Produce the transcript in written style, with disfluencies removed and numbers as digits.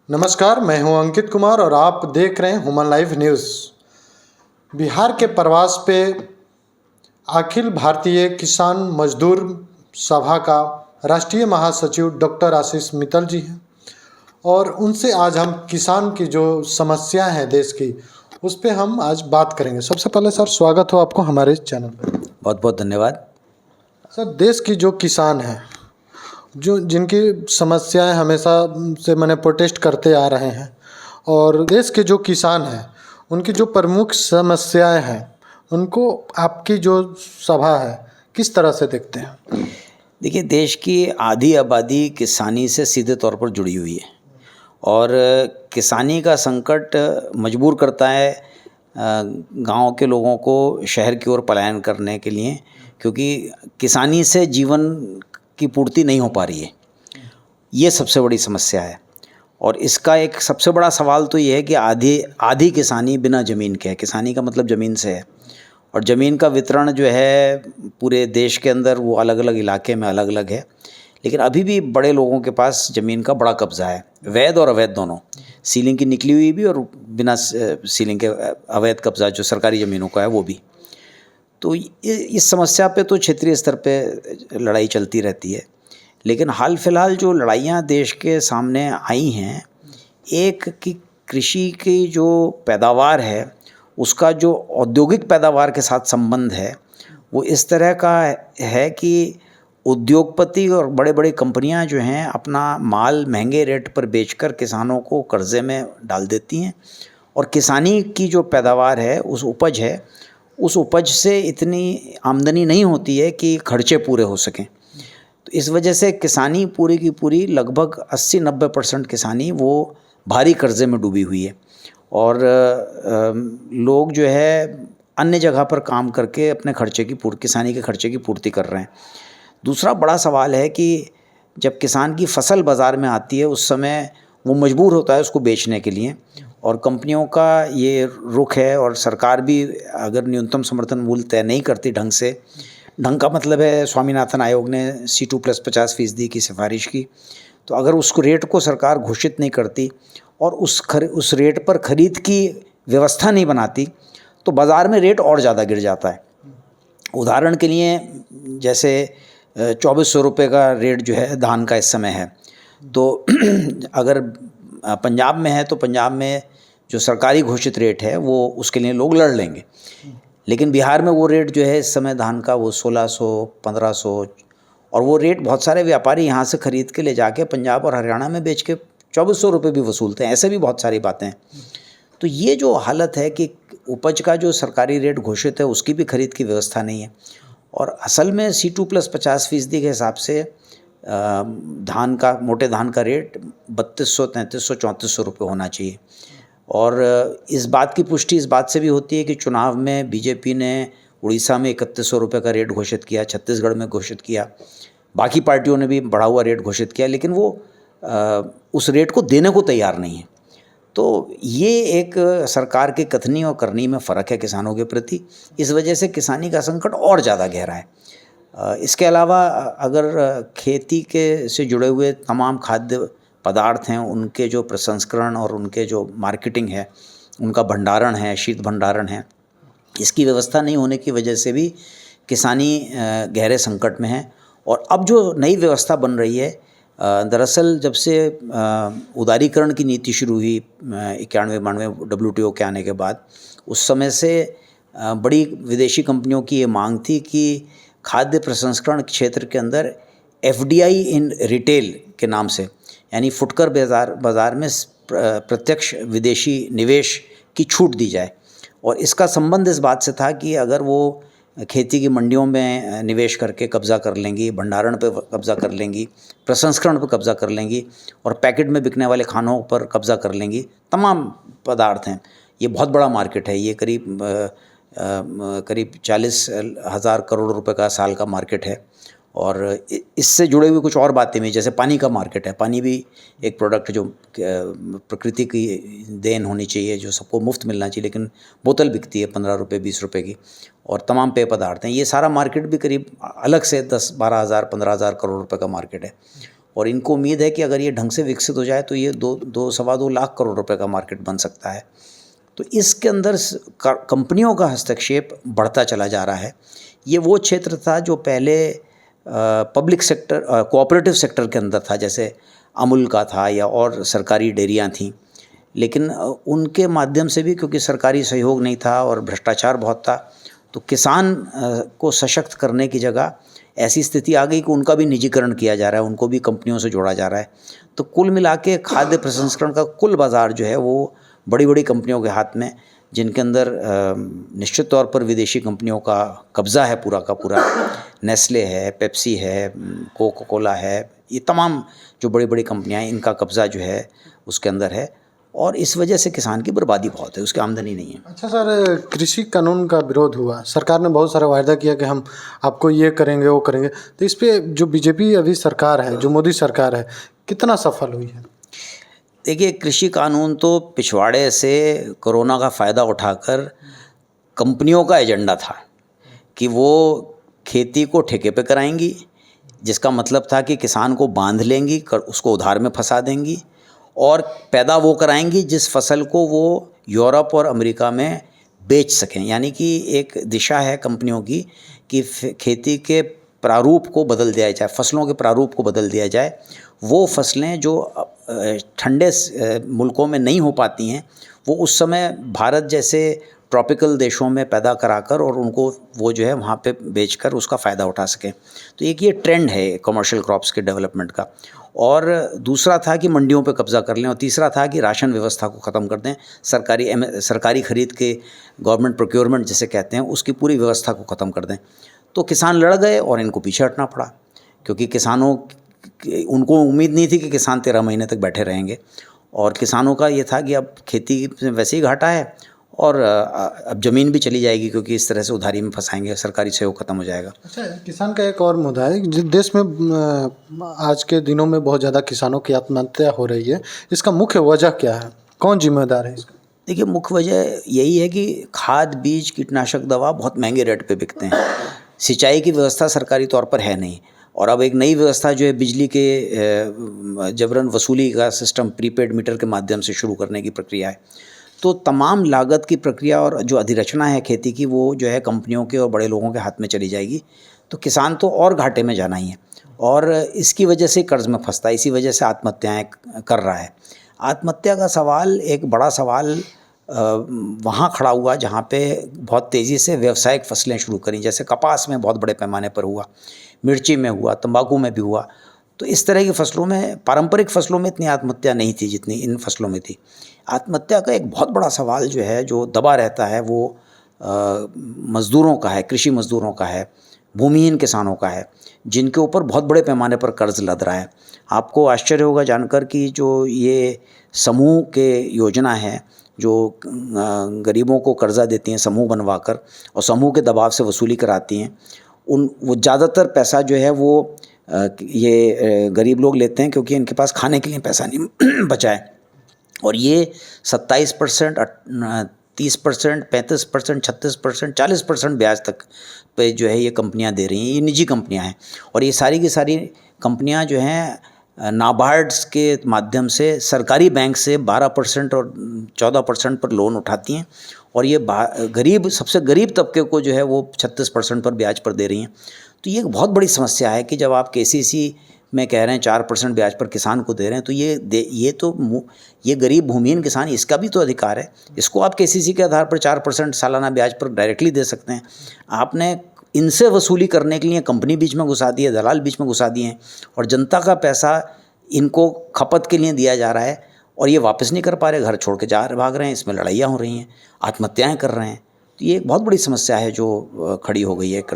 नमस्कार, मैं हूं अंकित कुमार और आप देख रहे हैं ह्यूमन लाइफ न्यूज़। बिहार के प्रवास पे अखिल भारतीय किसान मजदूर सभा का राष्ट्रीय महासचिव डॉक्टर आशीष मित्तल जी हैं और उनसे आज हम किसान की जो समस्याएं हैं देश की, उस पे हम आज बात करेंगे। सबसे पहले सर, स्वागत हो आपको हमारे चैनल पर। बहुत बहुत धन्यवाद। सर, देश की जो किसान हैं, जो जिनकी समस्याएं हमेशा से मैंने प्रोटेस्ट करते आ रहे हैं, और देश के जो किसान हैं उनकी जो प्रमुख समस्याएं हैं उनको आपकी जो सभा है किस तरह से देखते हैं? देखिए, देश की आधी आबादी किसानी से सीधे तौर पर जुड़ी हुई है और किसानी का संकट मजबूर करता है गांव के लोगों को शहर की ओर पलायन करने के लिए, क्योंकि किसानी से जीवन की पूर्ति नहीं हो पा रही है। ये सबसे बड़ी समस्या है और इसका एक सबसे बड़ा सवाल तो ये है कि आधी किसानी बिना ज़मीन के है। किसानी का मतलब ज़मीन से है और ज़मीन का वितरण जो है पूरे देश के अंदर वो अलग अलग इलाके में अलग अलग है, लेकिन अभी भी बड़े लोगों के पास ज़मीन का बड़ा कब्ज़ा है, वैध और अवैध दोनों, सीलिंग की निकली हुई भी और बिना सीलिंग के अवैध कब्ज़ा जो सरकारी ज़मीनों का है वो भी। तो इस समस्या पे तो क्षेत्रीय स्तर पे लड़ाई चलती रहती है, लेकिन हाल फिलहाल जो लड़ाइयाँ देश के सामने आई हैं, एक कि कृषि की जो पैदावार है उसका जो औद्योगिक पैदावार के साथ संबंध है वो इस तरह का है कि उद्योगपति और बड़े बड़े कंपनियां जो हैं अपना माल महंगे रेट पर बेचकर किसानों को कर्जे में डाल देती हैं और किसानी की जो पैदावार है उस उपज से इतनी आमदनी नहीं होती है कि खर्चे पूरे हो सकें। तो इस वजह से किसानी पूरी की पूरी लगभग 80-90% किसानी वो भारी कर्जे में डूबी हुई है और लोग जो है अन्य जगह पर काम करके अपने किसानी के खर्चे की पूर्ति कर रहे हैं। दूसरा बड़ा सवाल है कि जब किसान की फसल बाज़ार में आती है उस समय वो मजबूर होता है उसको बेचने के लिए, और कंपनियों का ये रुख है और सरकार भी अगर न्यूनतम समर्थन मूल्य तय नहीं करती ढंग का मतलब है स्वामीनाथन आयोग ने C2+50% की सिफारिश की, तो अगर उसको रेट को सरकार घोषित नहीं करती और उस रेट पर ख़रीद की व्यवस्था नहीं बनाती तो बाज़ार में रेट और ज़्यादा गिर जाता है। उदाहरण के लिए जैसे 2400 रुपये का रेट जो है धान का इस समय है, तो अगर पंजाब में है तो पंजाब में जो सरकारी घोषित रेट है वो उसके लिए लोग लड़ लेंगे, लेकिन बिहार में वो रेट जो है इस समय धान का वो 1600, 1500, और वो रेट बहुत सारे व्यापारी यहाँ से ख़रीद के ले जाके पंजाब और हरियाणा में बेच के 2400 रुपये भी वसूलते हैं। ऐसे भी बहुत सारी बातें हैं। तो ये जो हालत है कि उपज का जो सरकारी रेट घोषित है उसकी भी खरीद की व्यवस्था नहीं है और असल में C2+50% के हिसाब से मोटे धान का रेट 3200, 3300, 3400 रुपये होना चाहिए। और इस बात की पुष्टि इस बात से भी होती है कि चुनाव में बीजेपी ने उड़ीसा में 3100 रुपये का रेट घोषित किया, छत्तीसगढ़ में घोषित किया, बाकी पार्टियों ने भी बढ़ा हुआ रेट घोषित किया, लेकिन वो उस रेट को देने को तैयार नहीं है। तो ये एक सरकार के कथनी और करनी में फ़र्क है किसानों के प्रति। इस वजह से किसानी का संकट और ज़्यादा गहरा है। इसके अलावा अगर खेती के से जुड़े हुए तमाम खाद्य पदार्थ हैं उनके जो प्रसंस्करण और उनके जो मार्केटिंग है, उनका भंडारण है, शीत भंडारण है, इसकी व्यवस्था नहीं होने की वजह से भी किसानी गहरे संकट में है। और अब जो नई व्यवस्था बन रही है, दरअसल जब से उदारीकरण की नीति शुरू हुई 91-92 WTO के आने के बाद, उस समय से बड़ी विदेशी कंपनियों की ये मांग थी कि खाद्य प्रसंस्करण क्षेत्र के अंदर FDI इन रिटेल के नाम से, यानी फुटकर बाज़ार में प्रत्यक्ष विदेशी निवेश की छूट दी जाए। और इसका संबंध इस बात से था कि अगर वो खेती की मंडियों में निवेश करके कब्ज़ा कर लेंगी, भंडारण पे कब्ज़ा कर लेंगी, प्रसंस्करण पर कब्ज़ा कर लेंगी और पैकेट में बिकने वाले खानों पर कब्ज़ा कर लेंगी, तमाम पदार्थ हैं, ये बहुत बड़ा मार्केट है, ये करीब 40,000 करोड़ रुपए का साल का मार्केट है। और इससे जुड़े हुए कुछ और बातें भी, जैसे पानी का मार्केट है। पानी भी एक प्रोडक्ट जो प्रकृति की देन होनी चाहिए, जो सबको मुफ्त मिलना चाहिए, लेकिन बोतल बिकती है 15 रुपये 20 रुपये की, और तमाम पेय पदार्थ हैं। ये सारा मार्केट भी करीब अलग से 10-12 हज़ार 15 हज़ार करोड़ रुपए का मार्केट है। और इनको उम्मीद है कि अगर ये ढंग से विकसित हो जाए तो ये 2-2.25 लाख करोड़ रुपए का मार्केट बन सकता है। तो इसके अंदर कंपनियों का हस्तक्षेप बढ़ता चला जा रहा है। ये वो क्षेत्र था जो पहले पब्लिक सेक्टर कोऑपरेटिव सेक्टर के अंदर था, जैसे अमूल का था या और सरकारी डेयरियाँ थीं, लेकिन उनके माध्यम से भी क्योंकि सरकारी सहयोग नहीं था और भ्रष्टाचार बहुत था, तो किसान को सशक्त करने की जगह ऐसी स्थिति आ गई कि उनका भी निजीकरण किया जा रहा है, उनको भी कंपनियों से जोड़ा जा रहा है। तो कुल मिला के खाद्य प्रसंस्करण का कुल बाज़ार जो है वो बड़ी बड़ी कंपनियों के हाथ में, जिनके अंदर निश्चित तौर पर विदेशी कंपनियों का कब्ज़ा है पूरा का पूरा। नेस्ले है, पेप्सी है, कोका कोला है, ये तमाम जो बड़ी बड़ी कंपनियां हैं इनका कब्ज़ा जो है उसके अंदर है, और इस वजह से किसान की बर्बादी बहुत है, उसकी आमदनी नहीं है। अच्छा सर, कृषि कानून का विरोध हुआ, सरकार ने बहुत सारा वायदा किया कि हम आपको ये करेंगे वो करेंगे, तो इस पे जो बीजेपी अभी सरकार है, जो मोदी सरकार है, कितना सफल हुई है? देखिए, कृषि कानून तो पिछवाड़े से कोरोना का फ़ायदा उठाकर कंपनियों का एजेंडा था कि वो खेती को ठेके पे कराएंगी, जिसका मतलब था कि किसान को बांध लेंगी, उसको उधार में फंसा देंगी और पैदा वो कराएंगी जिस फसल को वो यूरोप और अमेरिका में बेच सकें। यानी कि एक दिशा है कंपनियों की कि खेती के प्रारूप को बदल दिया जाए, फसलों के प्रारूप को बदल दिया जाए। वो फसलें जो ठंडे मुल्कों में नहीं हो पाती हैं, वो उस समय भारत जैसे ट्रॉपिकल देशों में पैदा कराकर और उनको वो जो है वहाँ पे बेचकर उसका फ़ायदा उठा सकें। तो एक ये ट्रेंड है कमर्शियल क्रॉप्स के डेवलपमेंट का। और दूसरा था कि मंडियों पे कब्ज़ा कर लें, और तीसरा था कि राशन व्यवस्था को ख़त्म कर दें, सरकारी ख़रीद के गवर्नमेंट प्रोक्योरमेंट जिसे कहते हैं उसकी पूरी व्यवस्था को ख़त्म कर दें। तो किसान लड़ गए और इनको पीछे हटना पड़ा, क्योंकि किसानों उनको उम्मीद नहीं थी कि किसान 13 महीने तक बैठे रहेंगे, और किसानों का ये था कि अब खेती में वैसे ही घाटा है और अब ज़मीन भी चली जाएगी, क्योंकि इस तरह से उधारी में फंसाएंगे, सरकारी सहयोग खत्म हो जाएगा। अच्छा, किसान का एक और मुद्दा है, जिस देश में आज के दिनों में बहुत ज़्यादा किसानों की आत्महत्या हो रही है, इसका मुख्य वजह क्या है? कौन जिम्मेदार है इसका? देखिए, मुख्य वजह यही है कि खाद, बीज, कीटनाशक दवा बहुत महंगे रेट पे बिकते हैं। सिंचाई की व्यवस्था सरकारी तौर पर है नहीं, और अब एक नई व्यवस्था जो है बिजली के जबरन वसूली का सिस्टम प्रीपेड मीटर के माध्यम से शुरू करने की प्रक्रिया है। तो तमाम लागत की प्रक्रिया और जो अधिरचना है खेती की, वो जो है कंपनियों के और बड़े लोगों के हाथ में चली जाएगी। तो किसान तो और घाटे में जाना ही है, और इसकी वजह से कर्ज में फंसता है, इसी वजह से आत्महत्याएँ कर रहा है। आत्महत्या का सवाल एक बड़ा सवाल वहाँ खड़ा हुआ जहाँ पे बहुत तेज़ी से व्यावसायिक फसलें शुरू करी, जैसे कपास में बहुत बड़े पैमाने पर हुआ, मिर्ची में हुआ, तंबाकू में भी हुआ। तो इस तरह की फसलों में, पारंपरिक फसलों में इतनी आत्महत्या नहीं थी जितनी इन फसलों में थी। आत्महत्या का एक बहुत बड़ा सवाल जो है, जो दबा रहता है, वो मज़दूरों का है, कृषि मज़दूरों का है, भूमिहीन किसानों का है, जिनके ऊपर बहुत बड़े पैमाने पर कर्ज लद रहा है। आपको आश्चर्य होगा जानकर कि जो ये समूह के योजना है, जो गरीबों को कर्जा देती हैं समूह बनवाकर और समूह के दबाव से वसूली कराती हैं, वो ज़्यादातर पैसा जो है वो ये गरीब लोग लेते हैं, क्योंकि इनके पास खाने के लिए पैसा नहीं बचा है। और ये 27%, 30%, 35%, 36%, 40% ब्याज तक पे जो है ये कंपनियां दे रही हैं। ये निजी कंपनियां हैं, और ये सारी की सारी कंपनियां जो हैं नाबार्ड्स के माध्यम से सरकारी बैंक से 12% और 14% पर लोन उठाती हैं, और ये गरीब, सबसे गरीब तबके को जो है वो 36% पर ब्याज पर दे रही हैं। तो ये एक बहुत बड़ी समस्या है कि जब आप केसीसी में कह रहे हैं 4% ब्याज पर किसान को दे रहे हैं, तो ये गरीब भूमिहीन किसान, इसका भी तो अधिकार है। इसको आप केसीसी के आधार पर 4% सालाना ब्याज पर डायरेक्टली दे सकते हैं। आपने इनसे वसूली करने के लिए कंपनी बीच में घुसा दी है, दलाल बीच में घुसा दिए हैं, और जनता का पैसा इनको खपत के लिए दिया जा रहा है, और ये वापस नहीं कर पा रहे, घर छोड़ के भाग रहे हैं, इसमें लड़ाइयाँ हो रही हैं, आत्महत्याएँ कर रहे हैं। तो ये एक बहुत बड़ी समस्या है जो खड़ी हो गई है कर्ज